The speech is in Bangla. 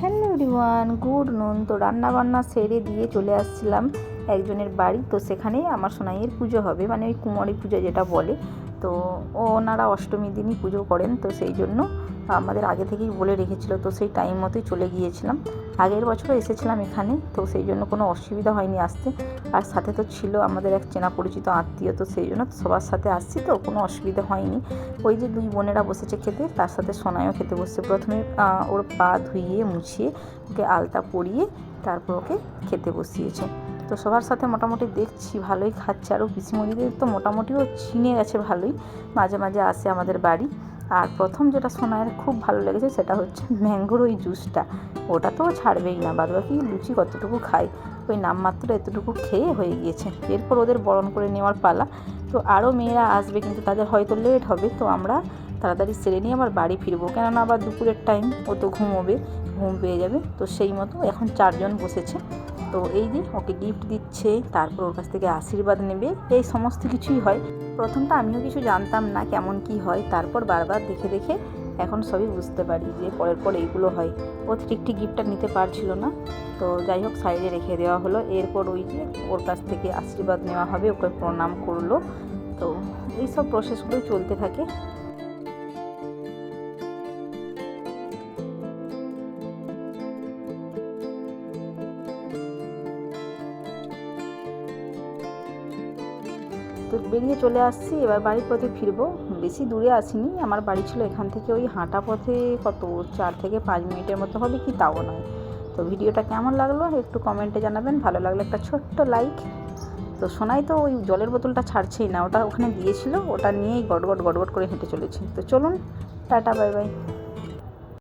হ্যালো এভরিওয়ান, গুড নুন। তো রান্না বান্না সেরে দিয়ে চলে আসছিলাম একজনের বাড়ি। তো সেখানে আমার সোনাইয়ের পুজো হবে, মানে ওই কুমারী পুজো যেটা বলে। তো ওনারা অষ্টমীর দিনই পুজো করেন, তো সেই জন্য আমাদের আগে থেকেই বলে রেখেছিল। তো সেই টাইম মতোই চলে গিয়েছিলাম। আগের বছরও এসেছিলাম এখানে, তো সেই জন্য কোনো অসুবিধা হয়নি আসতে। আর সাথে তো ছিল আমাদের এক চেনা পরিচিত আত্মীয়, তো সেই জন্য সবার সাথে আসছি, তো কোনো অসুবিধা হয়নি। ওই যে দুই বোনেরা বসেছে খেতে, তার সাথে সোনাইও খেতে বসছে। প্রথমে ওর পা ধুইয়ে মুছিয়ে ওকে আলতা পরিয়ে তারপর ওকে খেতে বসিয়েছে। তো সবার সাথে মোটামুটি দেখছি ভালোই খাচ্ছে। আর ও পিসিমণিদের তো মোটামুটি ও চিনে গেছে ভালোই, মাঝে মাঝে আসে আমাদের বাড়ি। আর প্রথম যেটা সোনাইয়ের খুব ভালো লেগেছে সেটা হচ্ছে ম্যাঙ্গোর ওই জুসটা। ওটা তো ও ছাড়বেই না, বাদবাকি লুচি কতটুকু খায়, ওই নামমাত্র এতটুকু খেয়ে হয়ে গিয়েছে। এরপর ওদের বরণ করে নেওয়ার পালা। তো আরও মেয়েরা আসবে, কিন্তু তাদের হয়তো লেট হবে। তো আমরা তাড়াতাড়ি সেরে নিয়ে আবার বাড়ি ফিরবো, কেননা আবার দুপুরের টাইম, ও তো ঘুমোবে, ঘুম পেয়ে যাবে। তো সেই মতো এখন 4 জন বসেছে। তো এই যে ওকে গিফট দিচ্ছে, তারপর ওর কাছ থেকে আশীর্বাদ নেবে, এই সমস্ত কিছুই হয়। প্রথমটা আমিও কিছু জানতাম না কেমন কি হয়, তারপর বারবার দেখে দেখে এখন সবই বুঝতে পারি যে পরের পর এইগুলো হয়। ও ঠিকঠিক গিফটটা নিতে পারছিল না, তো যাই হোক সাইডে রেখে দেওয়া হলো। এরপর ওই যে ওর কাছ থেকে আশীর্বাদ নেওয়া হবে, ওকে প্রণাম করলো। তো এইসব প্রসেসগুলোই চলতে থাকে। তো বেরিয়ে চলে আসছি, এবার বাড়ির পথে ফিরবো। বেশি দূরে আসিনি, আমার বাড়ি ছিল এখান থেকে ওই হাঁটা পথে কত 4 থেকে 5 মিনিটের মতো হবে, কি তাও নয়। তো ভিডিওটা কেমন লাগলো একটু কমেন্টে জানাবেন, ভালো লাগলে একটা ছোট্ট লাইক। তো সোনাই তো ওই জলের বোতলটা ছাড়ছেই না, ওটা ওখানে দিয়েছিল, ওটা নিয়েই গড়গড় গড়গড় করে হেঁটে চলেছে। তো চলুন, টাটা, বাই বাই।